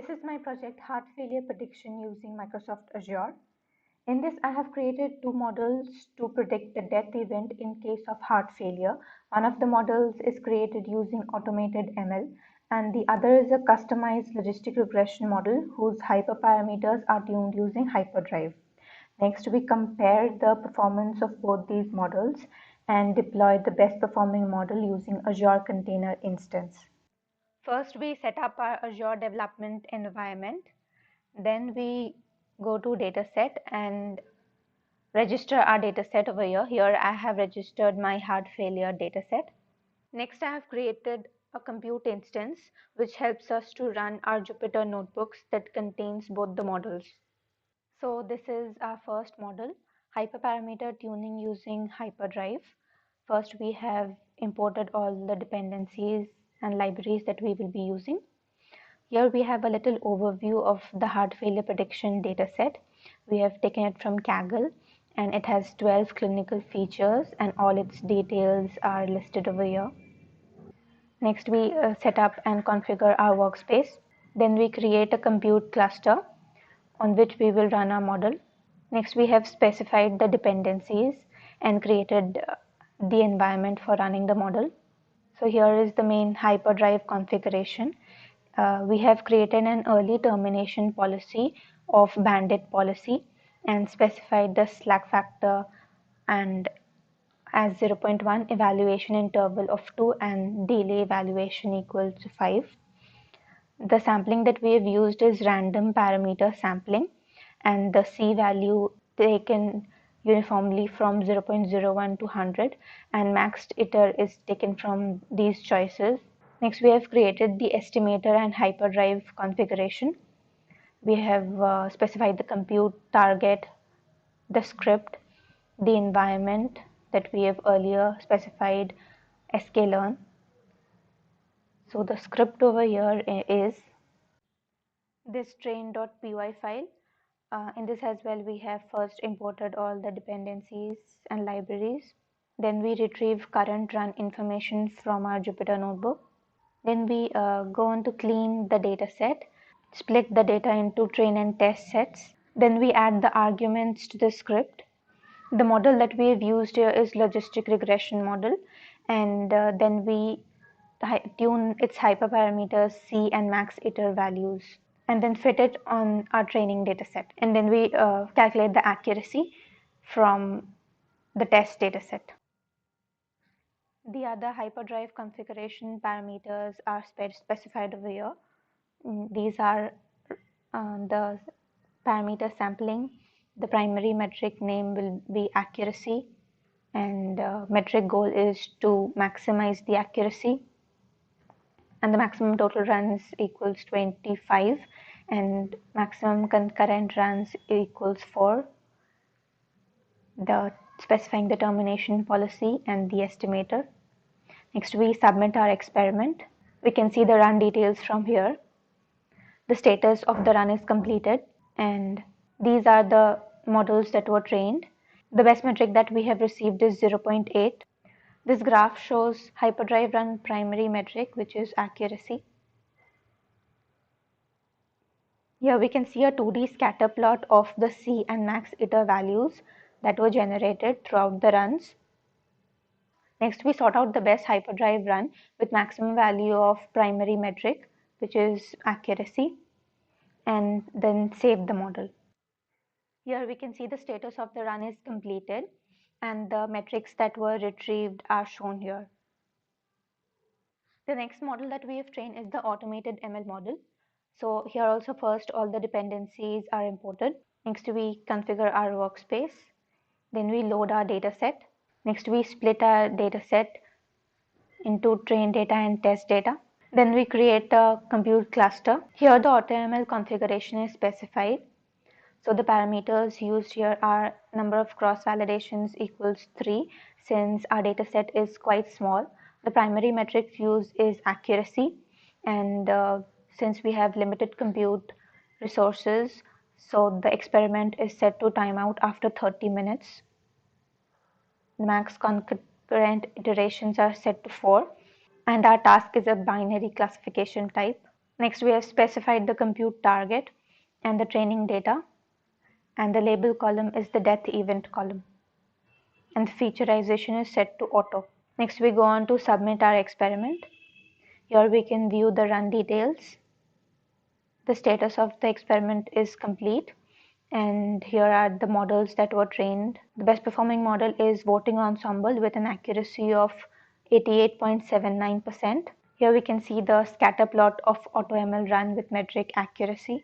This is my project Heart Failure Prediction using Microsoft Azure. In this, I have created two models to predict the death event in case of heart failure. One of the models is created using automated ML, and the other is a customized logistic regression model whose hyperparameters are tuned using HyperDrive. Next, we compare the performance of both these models and deploy the best performing model using Azure Container Instance. First, we set up our Azure development environment. Then we go to dataset and register our dataset over here. Here I have registered my heart failure dataset. Next, I have created a compute instance which helps us to run our Jupyter notebooks that contains both the models. So this is our first model, hyperparameter tuning using HyperDrive. First, we have imported all the dependencies and libraries that we will be using. Here we have a little overview of the heart failure prediction dataset. We have taken it from Kaggle and it has 12 clinical features and all its details are listed over here. Next, we set up and configure our workspace. Then we create a compute cluster on which we will run our model. Next, we have specified the dependencies and created the environment for running the model. So here is the main HyperDrive configuration. We have created an early termination policy of bandit policy and specified the slack factor and as 0.1, evaluation interval of 2 and delay evaluation equals to 5. The sampling that we have used is random parameter sampling and the C value taken uniformly from 0.01 to 100 and maxed iter is taken from these choices. Next, we have created the estimator and HyperDrive configuration. We have specified the compute target, the script, the environment that we have earlier specified sklearn. So the script over here is this train.py file. In this as well, we have first imported all the dependencies and libraries. Then we retrieve current run information from our Jupyter notebook. Then we go on to clean the data set, split the data into train and test sets. Then we add the arguments to the script. The model that we have used here is Logistic Regression Model, and then we tune its hyperparameters C and max iter values, and then fit it on our training data set. And then we calculate the accuracy from the test data set. The other HyperDrive configuration parameters are specified over here. These are the parameter sampling. The primary metric name will be accuracy, and metric goal is to maximize the accuracy. And the maximum total runs equals 25, and maximum concurrent runs equals 4. Specifying the termination policy and the estimator. Next, we submit our experiment. We can see the run details from here. The status of the run is completed, and these are the models that were trained. The best metric that we have received is 0.8. This graph shows HyperDrive run primary metric, which is accuracy. Here we can see a 2D scatter plot of the C and max iter values that were generated throughout the runs. Next, we sort out the best HyperDrive run with maximum value of primary metric, which is accuracy, and then save the model. Here we can see the status of the run is completed and the metrics that were retrieved are shown here. The next model that we have trained is the automated ML model. So here also first all the dependencies are imported. Next we configure our workspace. Then we load our data set. Next we split our data set into train data and test data. Then we create a compute cluster. Here the AutoML configuration is specified. So the parameters used here are number of cross validations equals 3 since our data set is quite small. The primary metric used is accuracy, and since we have limited compute resources, so the experiment is set to timeout after 30 minutes. The max concurrent iterations are set to 4, and our task is a binary classification type. Next, we have specified the compute target and the training data, and the label column is the death event column, and the featureization is set to auto. Next, we go on to submit our experiment. Here we can view the run details. The status of the experiment is complete, and here are the models that were trained. The best performing model is voting ensemble with an accuracy of 88.79%. Here we can see the scatter plot of AutoML run with metric accuracy.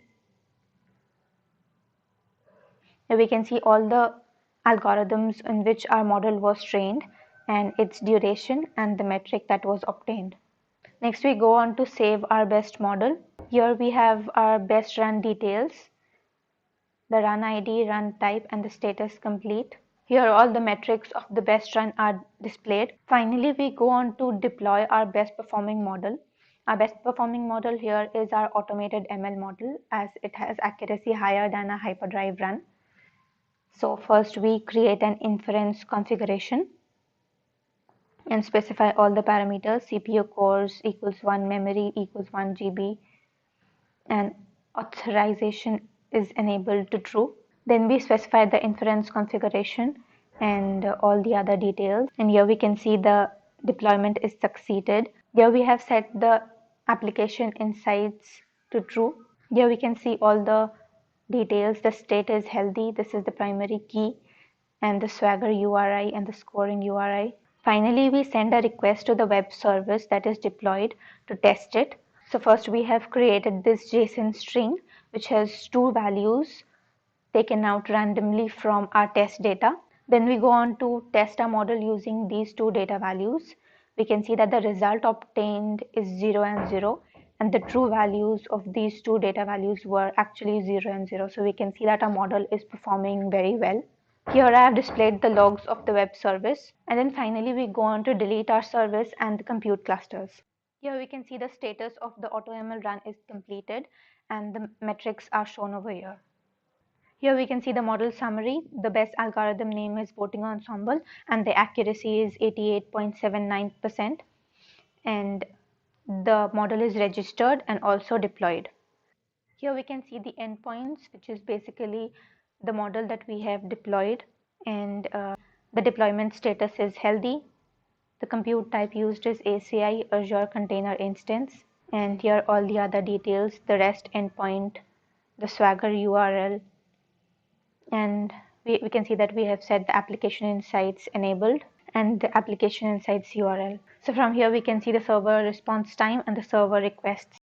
Here we can see all the algorithms in which our model was trained and its duration and the metric that was obtained. Next, we go on to save our best model. Here we have our best run details, the run ID, run type, and the status complete. Here all the metrics of the best run are displayed. Finally, we go on to deploy our best performing model. Our best performing model here is our automated ML model, as it has accuracy higher than a hyperdrive run. So first we create an inference configuration and specify all the parameters. CPU cores equals 1, memory equals 1 GB, and authorization is enabled to true. Then we specify the inference configuration and all the other details. And here we can see the deployment is succeeded. Here we have set the application insights to true. Here we can see all the details. The state is healthy. This is the primary key, and the Swagger URI and the scoring URI. Finally, we send a request to the web service that is deployed to test it. So first we have created this JSON string which has two values taken out randomly from our test data. Then we go on to test our model using these two data values. We can see that the result obtained is 0 and 0, and the true values of these two data values were actually 0 and 0. So we can see that our model is performing very well. Here I have displayed the logs of the web service, and then finally we go on to delete our service and the compute clusters. Here we can see the status of the AutoML run is completed and the metrics are shown over here. Here we can see the model summary. The best algorithm name is voting ensemble and the accuracy is 88.79%, and the model is registered and also deployed. Here we can see the endpoints, which is basically the model that we have deployed, and the deployment status is healthy. The compute type used is ACI, Azure Container Instance, and here all the other details, the REST endpoint, the Swagger URL, and we can see that we have set the application insights enabled and the application insights URL. So from here we can see the server response time and the server requests.